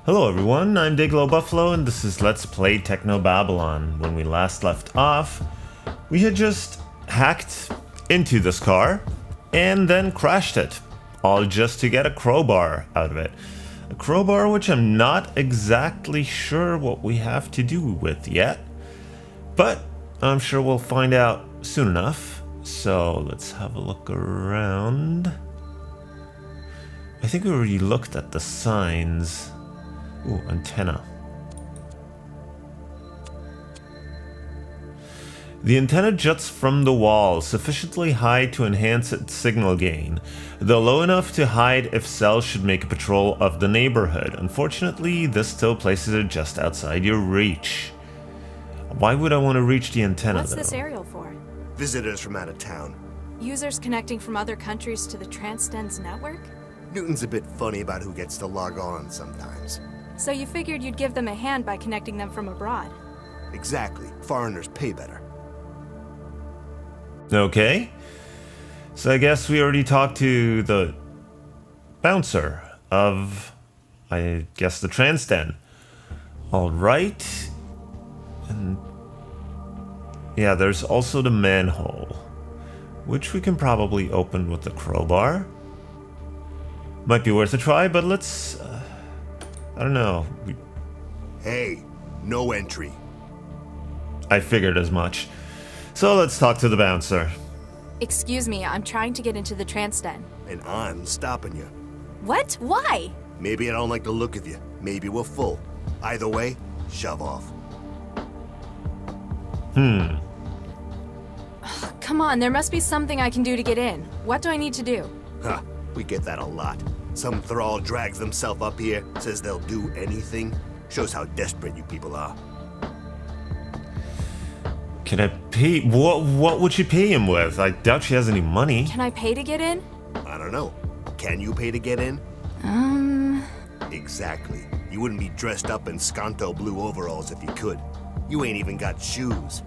Hello everyone, I'm Day-Glo Buffalo and this is Let's Play Technobabylon. When we last left off, we had just hacked into this car and then crashed it, all just to get a crowbar out of it. A crowbar which I'm not exactly sure what we have to do with yet, but I'm sure we'll find out soon enough. So let's have a look around. I think we already looked at the signs. Ooh, antenna. The antenna juts from the wall, sufficiently high to enhance its signal gain, though low enough to hide if cells should make a patrol of the neighborhood. Unfortunately, this still places it just outside your reach. Why would I want to reach the antenna, What's though? this aerial for? Visitors from out of town. Users connecting from other countries to the Transden's network? Newton's a bit funny about who gets to log on sometimes. So you figured you'd give them a hand by connecting them from abroad? Exactly. Foreigners pay better. Okay. So I guess we already talked to the bouncer of, I guess, the Transden. Alright. And yeah, there's also the manhole, which we can probably open with the crowbar. Might be worth a try, but let's... I don't know. Hey, no entry. I figured as much. So let's talk to the bouncer. Excuse me, I'm trying to get into the Transden. And I'm stopping you. What? Why? Maybe I don't like the look of you. Maybe we're full. Either way, shove off. Come on, there must be something I can do to get in. What do I need to do? Huh, we get that a lot. Some thrall drags themselves up here, says they'll do anything. Shows how desperate you people are. Can I pay? What would she pay him with? I doubt she has any money. Can I pay to get in? I don't know. Can you pay to get in? Exactly. You wouldn't be dressed up in Skanto blue overalls if you could. You ain't even got shoes.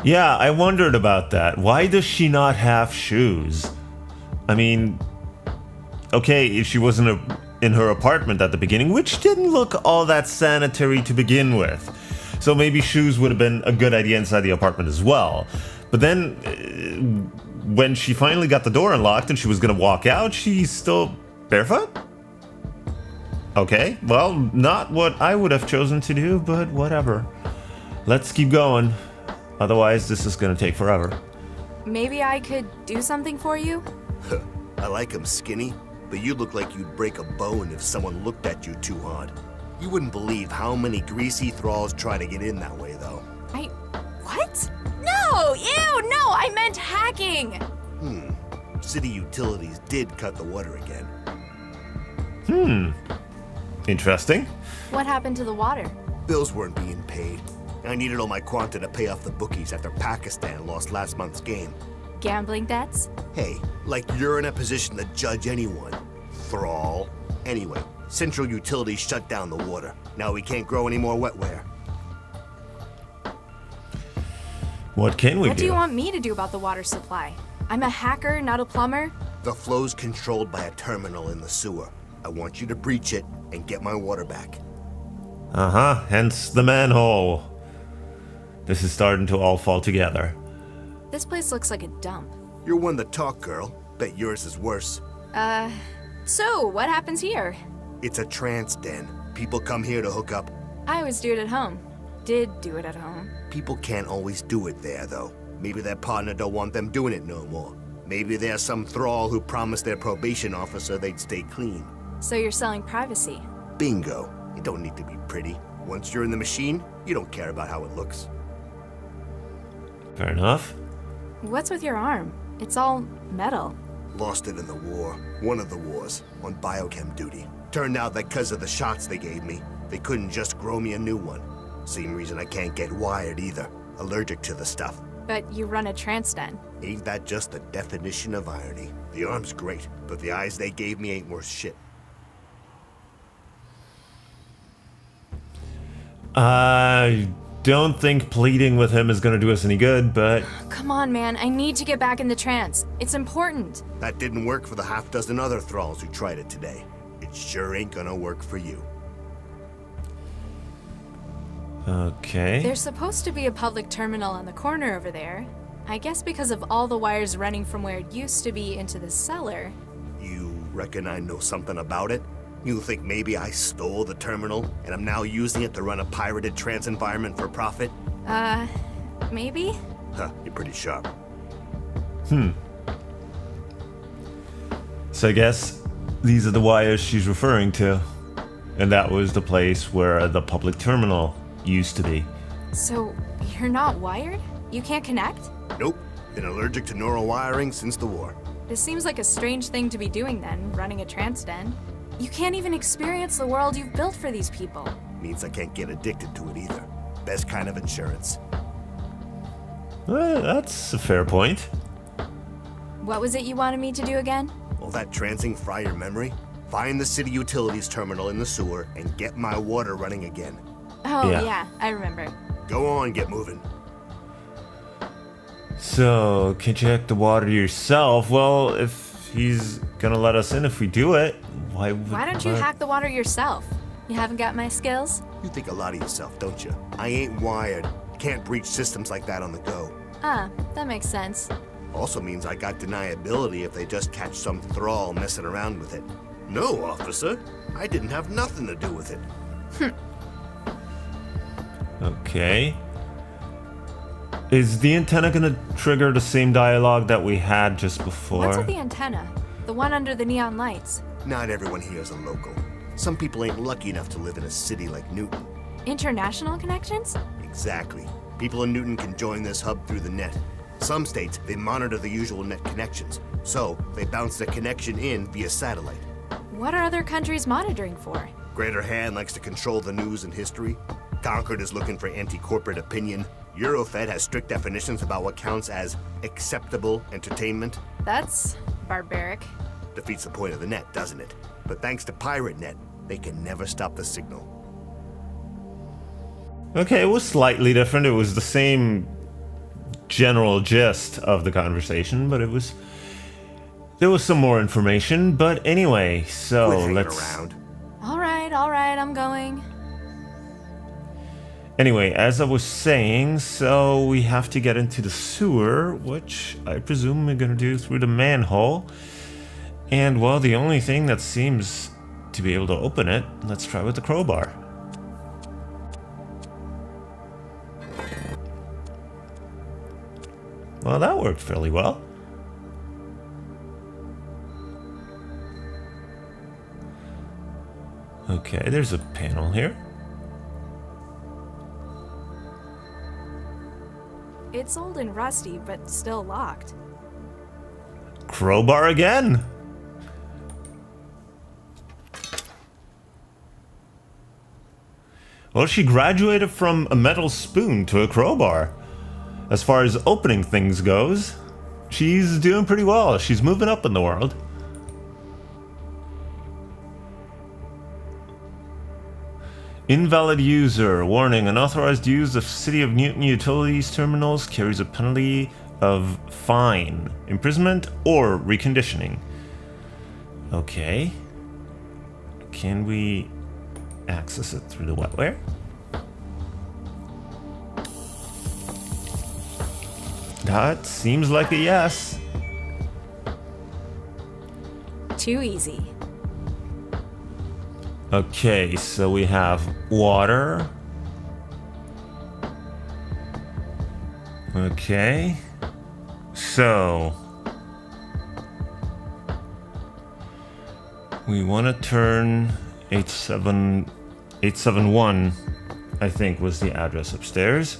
Yeah, I wondered about that. Why does she not have shoes? I mean, okay, if she wasn't in her apartment at the beginning, which didn't look all that sanitary to begin with. So maybe shoes would have been a good idea inside the apartment as well. But then, when she finally got the door unlocked and she was gonna walk out, she's still barefoot? Okay, well, not what I would have chosen to do, but whatever. Let's keep going. Otherwise, this is gonna take forever. Maybe I could do something for you? I like 'em skinny, but you look like you'd break a bone if someone looked at you too hard. You wouldn't believe how many greasy thralls try to get in that way, though. What? No! Ew! No! I meant hacking! City utilities did cut the water again. Interesting. What happened to the water? Bills weren't being paid. I needed all my quanta to pay off the bookies after Pakistan lost last month's game. Gambling debts? Hey, like you're in a position to judge anyone. Thrall. Anyway, Central Utilities shut down the water. Now we can't grow any more wetware. What can we What do? do you want me to do about the water supply? I'm a hacker, not a plumber. The flow's controlled by a terminal in the sewer. I want you to breach it and get my water back. Hence the manhole. This is starting to all fall together. This place looks like a dump. You're one to talk, girl. Bet yours is worse. So, what happens here? It's a trance den. People come here to hook up. I always do it at home. Did do it at home. People can't always do it there, though. Maybe their partner don't want them doing it no more. Maybe there's some thrall who promised their probation officer they'd stay clean. So you're selling privacy. Bingo. You don't need to be pretty. Once you're in the machine, you don't care about how it looks. Fair enough. What's with your arm? It's all metal. Lost it in the war. One of the wars. On biochem duty. Turned out that because of the shots they gave me, they couldn't just grow me a new one. Same reason I can't get wired either. Allergic to the stuff. But you run a Transden. Ain't that just the definition of irony? The arm's great, but the eyes they gave me ain't worth shit. I don't think pleading with him is going to do us any good, but... Come on, man. I need to get back in the trance. It's important. That didn't work for the half-dozen other thralls who tried it today. it sure ain't gonna work for you. Okay. There's supposed to be a public terminal on the corner over there. I guess because of all the wires running from where it used to be into the cellar. You reckon I know something about it? You think maybe I stole the terminal and I'm now using it to run a pirated trance environment for profit? Maybe? Huh, you're pretty sharp. So I guess these are the wires she's referring to. And that was the place where the public terminal used to be. So, you're not wired? You can't connect? Nope, been allergic to neural wiring since the war. This seems like a strange thing to be doing then, running a trance den. You can't even experience the world you've built for these people. Means I can't get addicted to it either. Best kind of insurance. Well, that's a fair point. What was it you wanted me to do again? Will that transing fry your memory? Find the city utilities terminal in the sewer and get my water running again. Oh, Yeah. yeah, I remember. Go on, get moving. So, can you check the water yourself? Well, if he's gonna let us in if we do it, why Why don't you hack the water yourself? You haven't got my skills? You think a lot of yourself, don't you? I ain't wired. Can't breach systems like that on the go. Ah, that makes sense. Also means I got deniability if they just catch some thrall messing around with it. No, officer. I didn't have nothing to do with it. Okay. Is the antenna gonna trigger the same dialogue that we had just before? What's with the antenna? The one under the neon lights. Not everyone here is a local. Some people ain't lucky enough to live in a city like Newton. International connections? Exactly. People in Newton can join this hub through the net. Some states, they monitor the usual net connections, so they bounce the connection in via satellite. What are other countries monitoring for? Greater Hand likes to control the news and history. Concord is looking for anti-corporate opinion. Eurofed has strict definitions about what counts as acceptable entertainment. That's barbaric. Defeats the point of the net, doesn't it? But thanks to Pirate Net, they can never stop the signal. Okay, it was slightly different. It was the same general gist of the conversation, but there was some more information. But anyway, so Quit hanging let's. around. All right, I'm going. Anyway, as I was saying, so we have to get into the sewer, which I presume we're gonna do through the manhole. And well, the only thing that seems to be able to open it, let's try with the crowbar. Well, that worked fairly well. Okay, there's a panel here. It's old and rusty, but still locked. Crowbar again! Well, she graduated from a metal spoon to a crowbar. As far as opening things goes, she's doing pretty well. She's moving up in the world. Invalid user. Warning, unauthorized use of City of Newton utilities terminals carries a penalty of fine, imprisonment, or reconditioning. Okay. Can we access it through the wetware? That seems like a yes. Too easy. Okay, so we have water. Okay. So we want to turn 871, I think was the address upstairs.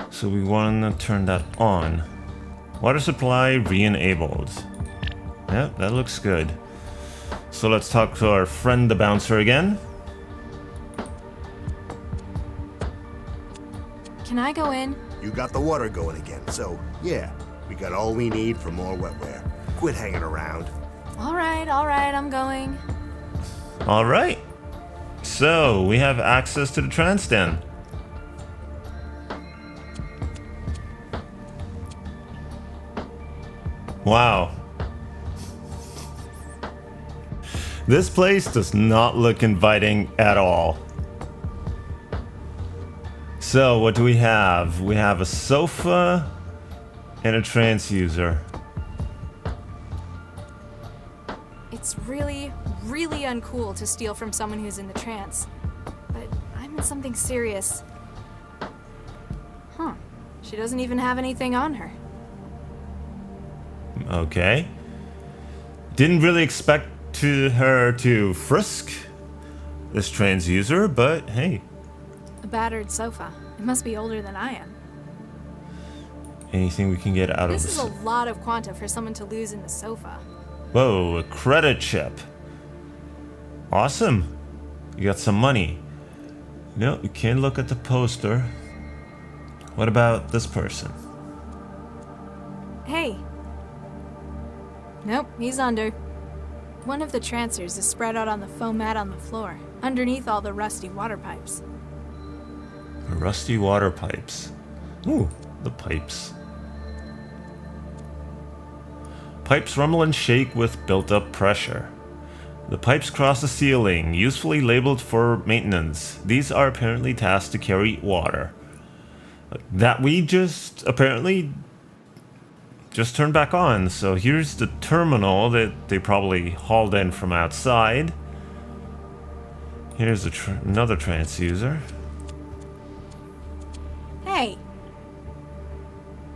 So we want to turn that on. Water supply re-enabled. Yep, that looks good. So let's talk to our friend the bouncer again. Can I go in? You got the water going again, so yeah, we got all we need for more wetware. Quit hanging around. All right, I'm going. All right. So we have access to the trance den. Wow. This place does not look inviting at all. So, what do we have? We have a sofa and a transducer. It's really, really uncool to steal from someone who's in the trance. But I'm in something serious. Huh. She doesn't even have anything on her. Okay. Didn't really expect her to frisk this transducer, but hey. A battered sofa. It must be older than I am. Anything we can get out of This this? is a lot of quanta for someone to lose in the sofa. Whoa, a credit chip. Awesome. You got some money. No, you can't look at the poster. What about this person? Hey. Nope, he's under. One of the trancers is spread out on the foam mat on the floor, underneath all the rusty water pipes. The rusty water pipes. Ooh, the pipes. Pipes rumble and shake with built-up pressure. The pipes cross the ceiling, usefully labeled for maintenance. These are apparently tasked to carry water. That we just apparently just turned back on. So here's the terminal that they probably hauled in from outside. Here's another transducer. Hey.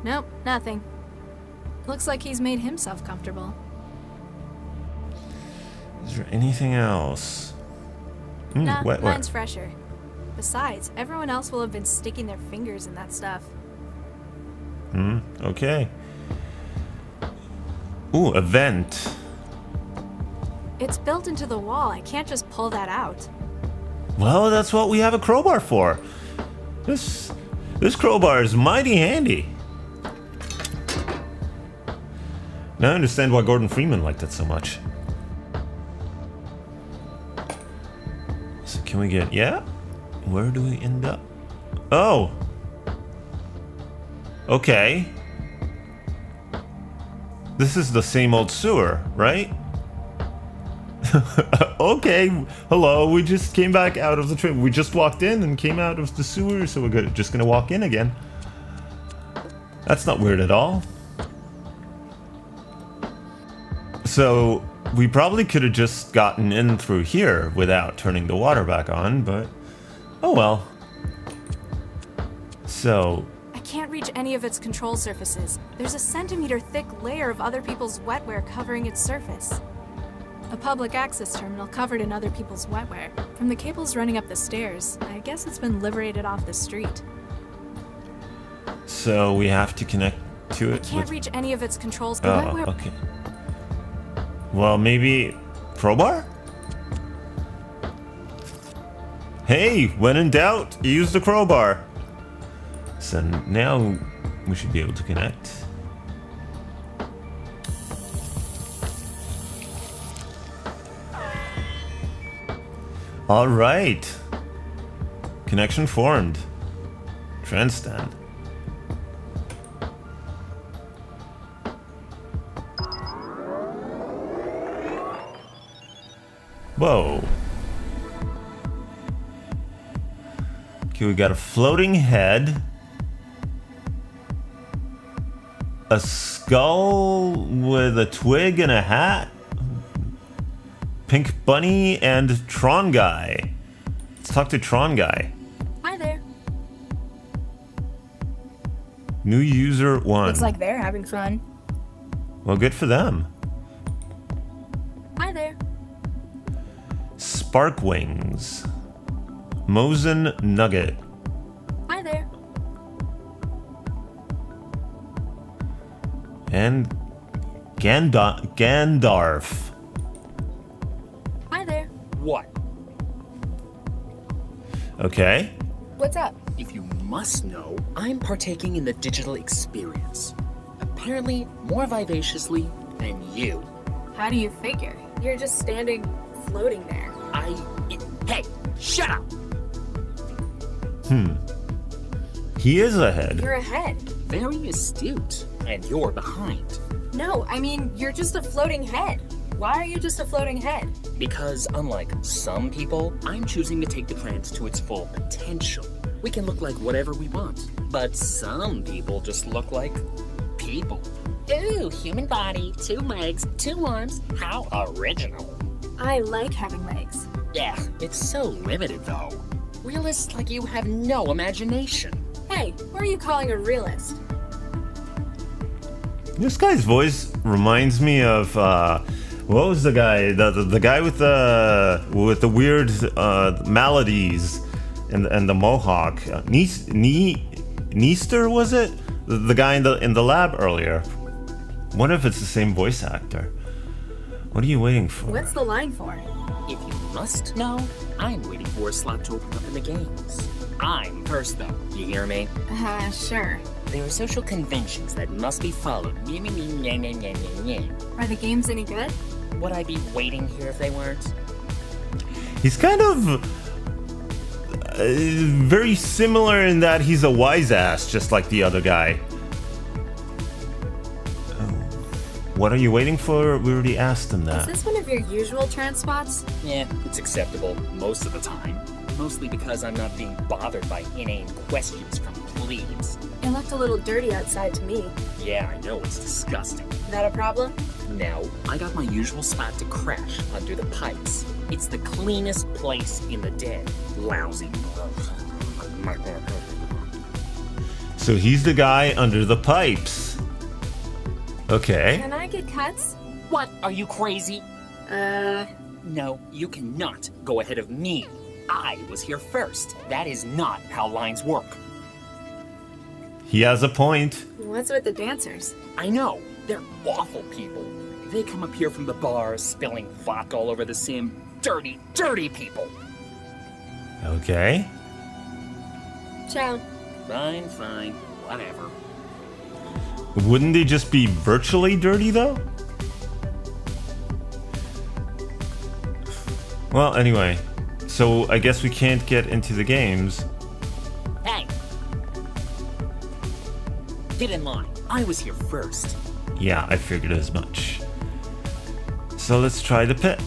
Nope, nothing. Looks like he's made himself comfortable. Is there anything else? Nah, Wet. mine's fresher. Besides, everyone else will have been sticking their fingers in that stuff. Okay. Ooh, a vent. It's built into the wall. I can't just pull that out. Well, that's what we have a crowbar for. This crowbar is mighty handy. Now I understand why Gordon Freeman liked it so much. So can we get... Yeah? Where do we end up? Oh! Okay. This is the same old sewer, right? Okay, hello, we just came back out of the train. We just walked in and came out of the sewer, so we're just gonna walk in again. That's not weird at all. So, we probably could have just gotten in through here without turning the water back on, but oh well. So... I can't reach any of its control surfaces. There's a centimeter-thick layer of other people's wetware covering its surface. A public access terminal covered in other people's wetware. From the cables running up the stairs, I guess it's been liberated off the street. So we have to connect to it. I can't reach any of its controls. The Oh, wetware. okay. Well, maybe crowbar? Hey, when in doubt, use the crowbar. So now we should be able to connect. All right. Connection formed. Trend stand. Whoa. Okay, we got a floating head. A skull with a twig and a hat. Pink bunny and Tron guy. Let's talk to Tron guy. Hi there. New user 1. Looks like they're having fun. Well, good for them. Hi there. Spark Wings. Mosin Nugget. Hi there. And Gandalf. Hi there. What? Okay. What's up? If you must know, I'm partaking in the digital experience. Apparently more vivaciously than you. How do you figure? You're just standing, floating there. Hey, shut up! He is ahead. You're ahead. Very astute. And you're behind. No, I mean, you're just a floating head. Why are you just a floating head? Because unlike some people, I'm choosing to take the trance to its full potential. We can look like whatever we want, but some people just look like people. Ooh, human body, 2 legs, 2 arms, how original. I like having legs. Yeah, it's so limited though. Realists like you have no imagination. Hey, who are you calling a realist? This guy's voice reminds me of what was the guy? The guy with the weird maladies and the mohawk. Neester, was it? The guy in the lab earlier. What if it's the same voice actor? What are you waiting for? What's the line for? If you must know, I'm waiting for a slot to open up in the games. I'm first though, you hear me? Sure. There are social conventions that must be followed. Are the games any good? Would I be waiting here if they weren't? He's kind of very similar in that he's a wise ass, just like the other guy. What are you waiting for? We already asked him that. Is this one of your usual trance spots? Yeah, it's acceptable most of the time. Mostly because I'm not being bothered by inane questions from plebes. It looked a little dirty outside to me. Yeah, I know, it's disgusting. That a problem? No, I got my usual spot to crash under the pipes. It's the cleanest place in the den. Lousy. So he's the guy under the pipes. Okay. Can I get cuts? What? Are you crazy? No, you cannot go ahead of me. I was here first. That is not how lines work. He has a point. What's with the dancers? I know. They're awful people. They come up here from the bars, spilling vodka all over the sim. Dirty, dirty people. Okay. Ciao. Fine, whatever. Wouldn't they just be virtually dirty, though? Well, anyway. So, I guess we can't get into the games. Hey! Get in line. I was here first. Yeah, I figured as much. So, let's try the pit.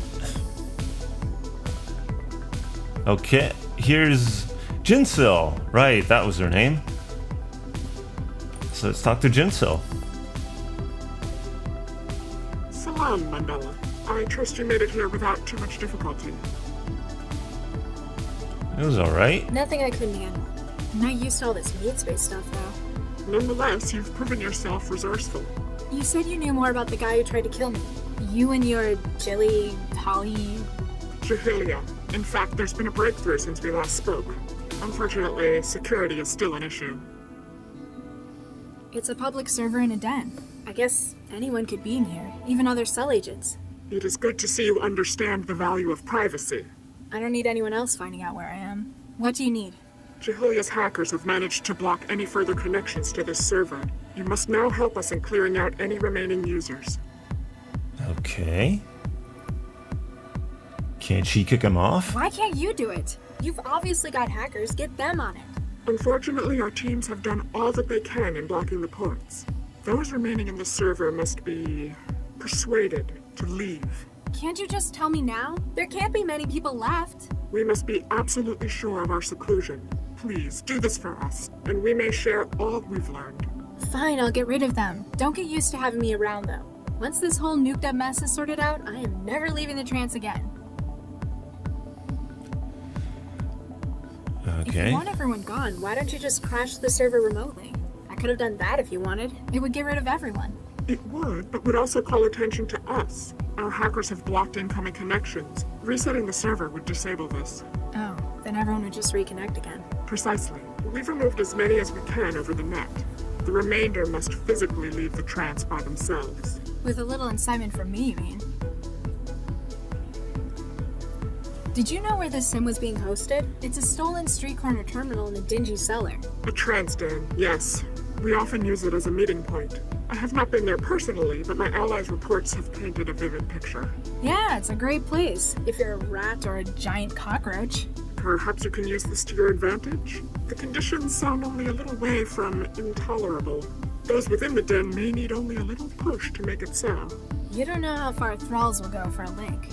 Okay, here's Jinsil. Right, that was her name. So let's talk to Jinsil. Salam, Mandela. I trust you made it here without too much difficulty. It was alright. Nothing I couldn't handle. I'm not used to all this meat space stuff, though. Nonetheless, you've proven yourself resourceful. You said you knew more about the guy who tried to kill me. You and your Jilly, Holly... Jahilia. In fact, there's been a breakthrough since we last spoke. Unfortunately, security is still an issue. It's a public server in a den. I guess anyone could be in here, even other cell agents. It is good to see you understand the value of privacy. I don't need anyone else finding out where I am. What do you need? Jahilia's hackers have managed to block any further connections to this server. You must now help us in clearing out any remaining users. Okay. Can't she kick him off? Why can't you do it? You've obviously got hackers. Get them on it. Unfortunately, our teams have done all that they can in blocking the ports. Those remaining in the server must be persuaded to leave. Can't you just tell me now? There can't be many people left. We must be absolutely sure of our seclusion. Please, do this for us, and we may share all we've learned. Fine, I'll get rid of them. Don't get used to having me around, though. Once this whole nuked up mess is sorted out, I am never leaving the trance again. If Okay. you want everyone gone, why don't you just crash the server remotely? I could have done that if you wanted. It would get rid of everyone. It would, but would also call attention to us. Our hackers have blocked incoming connections. Resetting the server would disable this. Oh, then everyone would just reconnect again. Precisely. We've removed as many as we can over the net. The remainder must physically leave the trance by themselves. With a little incitement from me, you mean? Did you know where this sim was being hosted? It's a stolen street corner terminal in a dingy cellar. A trance den, yes. We often use it as a meeting point. I have not been there personally, but my allies' reports have painted a vivid picture. Yeah, it's a great place, if you're a rat or a giant cockroach. Perhaps you can use this to your advantage? The conditions sound only a little way from intolerable. Those within the den may need only a little push to make it so. You don't know how far thralls will go for a link.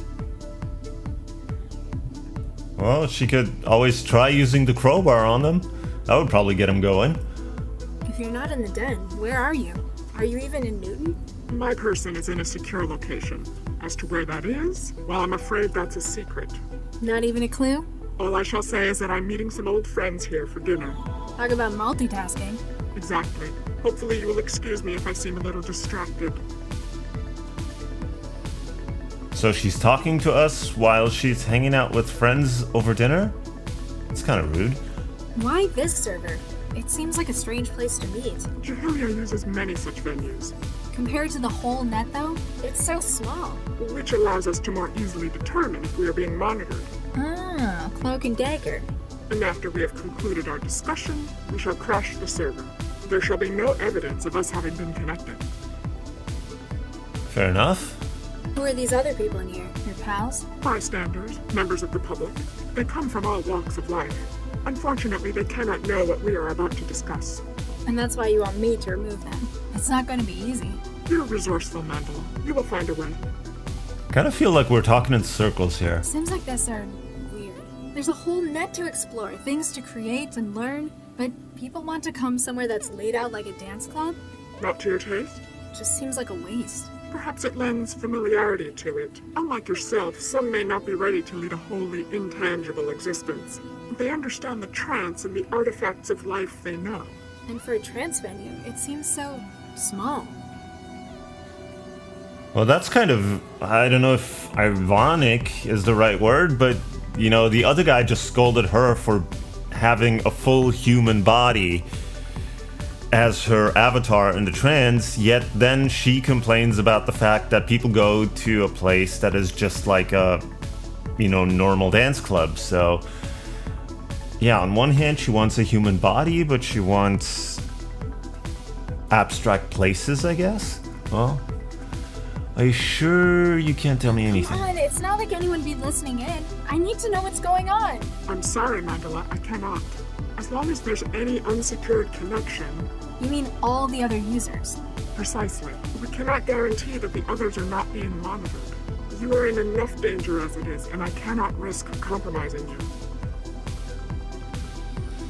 Well, she could always try using the crowbar on them. That would probably get them going. If you're not in the den, where are you? Are you even in Newton? My person is in a secure location. As to where that is, well, I'm afraid that's a secret. Not even a clue? All I shall say is that I'm meeting some old friends here for dinner. Talk about multitasking. Exactly. Hopefully you will excuse me if I seem a little distracted. So she's talking to us while she's hanging out with friends over dinner? It's kind of rude. Why this server? It seems like a strange place to meet. Jahilia uses many such venues, Compared to the whole net, though, it's so small. which allows us to more easily determine if we are being monitored. Ah, cloak and dagger. And after we have concluded our discussion, we shall crash the server. There shall be no evidence of us having been connected. Fair enough. Who are these other people in here? Your pals? Bystanders, members of the public, they come from all walks of life. Unfortunately, they cannot know what we are about to discuss. And that's why you want me to remove them. It's not going to be easy. You're resourceful, Mandela. You will find a way. Kind of feel like we're talking in circles here. Sims like this are weird. There's a whole net to explore, things to create and learn, but people want to come somewhere that's laid out like a dance club? Not to your taste? Just seems like a waste. Perhaps it lends familiarity to it. Unlike yourself, some may not be ready to lead a wholly intangible existence. They understand the trance and the artifacts of life they know. And for a trance venue, it seems so small. Well, that's kind of, I don't know if ironic is the right word, but, you know, the other guy just scolded her for having a full human body as her avatar in the trance, yet then she complains about the fact that people go to a place that is just like a, you know, normal dance club. So, yeah, on one hand, she wants a human body, but she wants abstract places, I guess? Well, are you sure you can't tell me anything? Come on, it's not like anyone be listening in. I need to know what's going on. I'm sorry, Mandela, I cannot. As long as there's any unsecured connection, You mean all the other users? precisely, we cannot guarantee that the others are not being monitored. You are in enough danger as it is, and I cannot risk compromising you.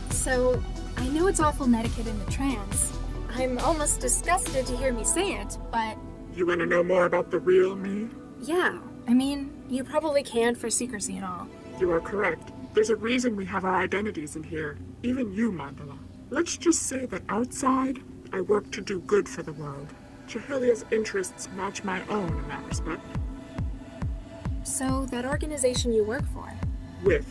So, I know it's awful etiquette in the trance. I'm almost disgusted to hear me say it, but You want to know more about the real me? yeah. I mean, you probably can for secrecy and all. You are correct. There's a reason we have our identities in here. Even you, Mandela. Let's just say that outside, I work to do good for the world. Jahilia's interests match my own in that respect. So, that organization you work for? With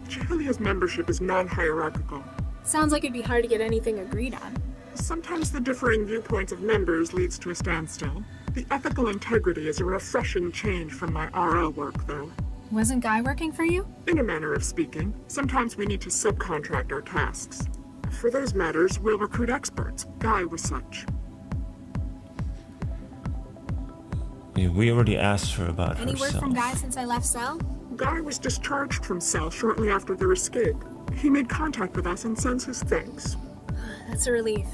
Jahilia's membership is non-hierarchical. Sounds like it'd be hard to get anything agreed on. Sometimes the differing viewpoints of members leads to a standstill. The ethical integrity is a refreshing change from my RL work, though. Wasn't Guy working for you? In a manner of speaking, sometimes we need to subcontract our tasks. For those matters, we'll recruit experts. Guy was such. Yeah, we already asked her about Any herself. word from Guy since I left cell? Guy was discharged from cell shortly after your escape. He made contact with us and sends his thanks. That's a relief.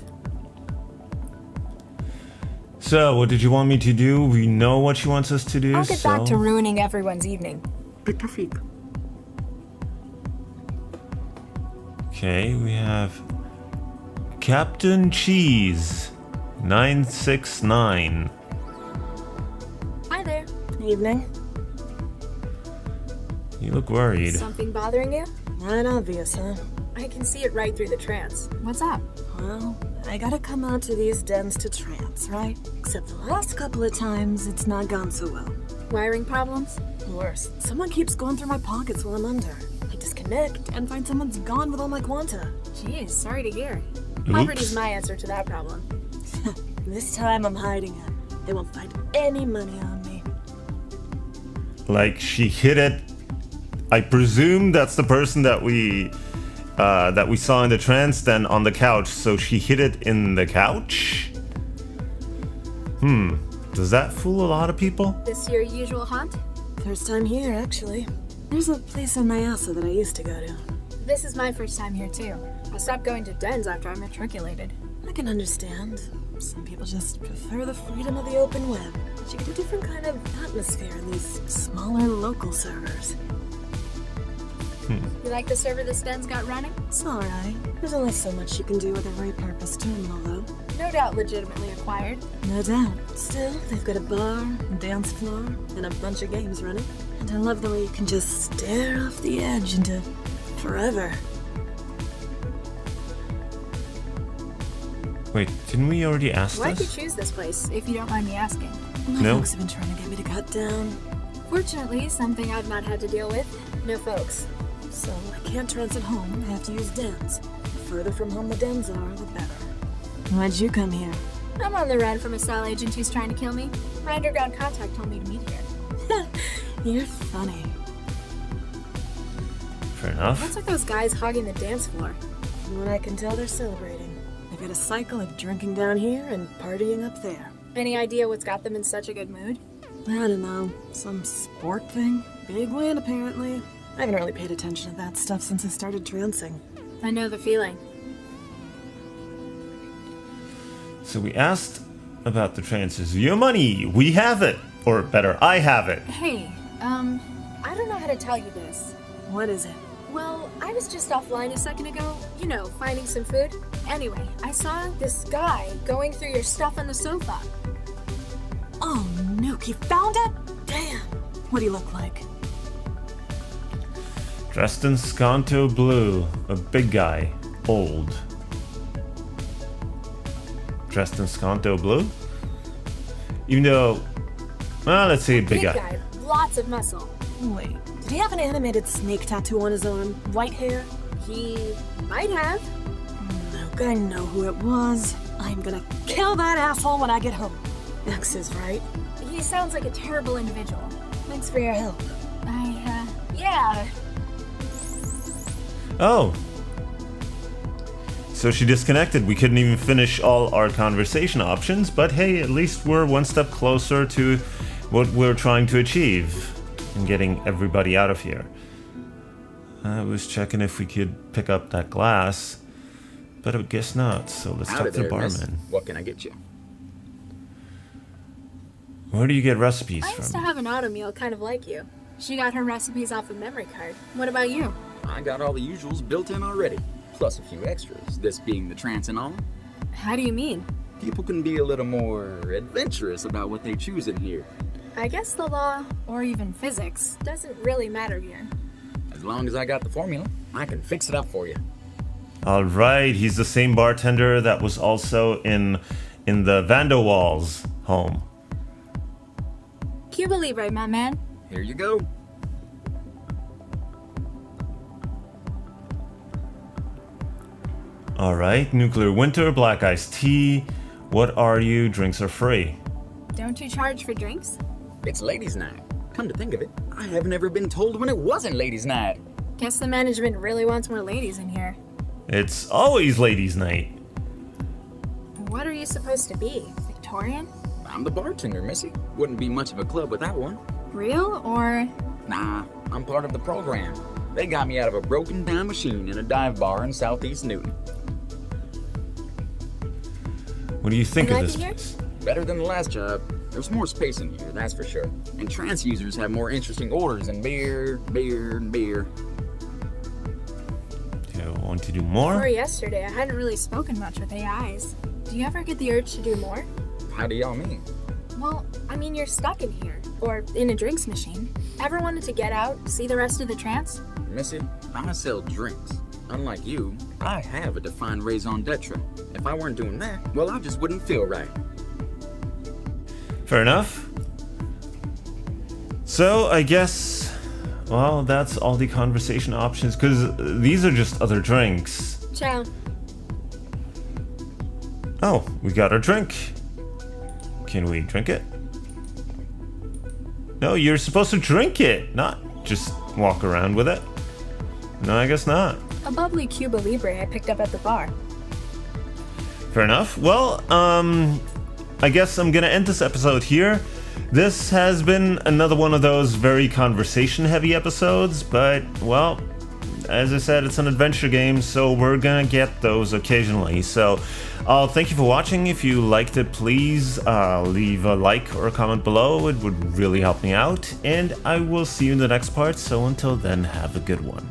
So, what did you want me to do? We know what she wants us to do, I'll get back to ruining everyone's evening. Bitafik. Okay, we have Captain Cheese 969. Hi there. Evening. You look worried. Something bothering you? Not obvious, huh? I can see it right through the trance. What's up? Well, I gotta come out to these dens to trance, right? Except the last couple of times, it's not gone so well. Wiring problems? Worse, someone keeps going through my pockets while I'm under. I disconnect and find someone's gone with all my quanta. Jeez, sorry to hear. Oops. Poverty's my answer to that problem. This time I'm hiding it. They won't find any money on me. Like, she hid it. I presume that's the person that we saw in the trance, then on the couch. So she hid it in the couch? Does that fool a lot of people? This your usual haunt? First time here, actually. There's a place in Nyasa that I used to go to. This is my first time here too. I stopped going to dens after I matriculated. I can understand. Some people just prefer the freedom of the open web. But you get a different kind of atmosphere in these smaller local servers. You like the server this den's got running? It's alright. There's only so much you can do with a repurposed terminal, though. No doubt legitimately acquired. No doubt. Still, they've got a bar, a dance floor, and a bunch of games running. And I love the way you can just stare off the edge into forever. Wait, didn't we already ask Why'd you this? choose this place, if you don't mind me asking? My No. folks have been trying to get me to cut down, Fortunately, something I've not had to deal with. No folks. so I can't transit home. I have to use dens. The further from home the dens are, the better. Why'd you come here? I'm on the run from a cell agent who's trying to kill me. My underground contact told me to meet here. You're funny. Fair enough. What's with those guys hogging the dance floor? From what I can tell, they're celebrating. They've got a cycle of drinking down here and partying up there. Any idea what's got them in such a good mood? I don't know. Some sport thing? Big win, apparently. I haven't really paid attention to that stuff since I started trancing. I know the feeling. So we asked about the trances. Your money, we have it. Or better, I have it. Hey, I don't know how to tell you this. What is it? Well, I was just offline a second ago, you know, finding some food. Anyway, I saw this guy going through your stuff on the sofa. Oh, Nuke, you found it? Damn. What do you look like? Dressed in Sconto blue. A big guy. Old. Dressed in Sconto blue? Even though... Well, let's say a big guy. Lots of muscle. Wait, did he have an animated snake tattoo on his arm? White hair? He might have. Nuke, I know who it was. I'm gonna kill that asshole when I get home. X is right. He sounds like a terrible individual. Thanks for your help. Yeah. Oh. So she disconnected. We couldn't even finish all our conversation options, but hey, at least we're one step closer to what we're trying to achieve and getting everybody out of here. I was checking if we could pick up that glass, but I guess not, so let's talk to the barman. Miss. What can I get you? Where do you get recipes I used to from? have an auto meal kind of like you. She got her recipes off a memory card. What about you? I got all the usuals built in already, plus a few extras, this being the trance and all. How do you mean? People can be a little more adventurous about what they choose in here, I guess the law, or even physics, doesn't really matter here. as long as I got the formula. I can fix it up for you. Alright, he's the same bartender that was also in the Vandowalls home. Cuba Libre, my man. Here you go. Alright, nuclear winter, black iced tea. What are you? Drinks are free. Don't you charge for drinks? It's ladies' night. Come to think of it, I have never been told when it wasn't ladies' night. Guess the management really wants more ladies in here. It's always ladies' night. What are you supposed to be? Victorian? I'm the bartender, missy. Wouldn't be much of a club without one. Real or... Nah, I'm part of the program. They got me out of a broken down machine in a dive bar in southeast Newton. What do you think You of like this it here? place? Better than the last job. There's more space in here, that's for sure. And trance users have more interesting orders than beer, beer, and beer. Do you want to do Or more? yesterday, I hadn't really spoken much with AIs. Do you ever get the urge to do more? How do y'all mean? Well, I mean, you're stuck in here. Or in a drinks machine. Ever wanted to get out, see the rest of the trance? Missy, I sell drinks. Unlike you, I have a defined raison d'etre. If I weren't doing that, well, I just wouldn't feel right. Fair enough. So, I guess, well, that's all the conversation options, because these are just other drinks. Ciao. Oh, we got our drink. Can we drink it? No, you're supposed to drink it, not just walk around with it. No, I guess not. A bubbly Cuba Libre I picked up at the bar. Fair enough. Well, I guess I'm gonna end this episode here. This has been another one of those very conversation-heavy episodes, but, well, as I said, it's an adventure game, so we're gonna get those occasionally. So, thank you for watching. If you liked it, please leave a like or a comment below. It would really help me out, and I will see you in the next part, so until then, have a good one.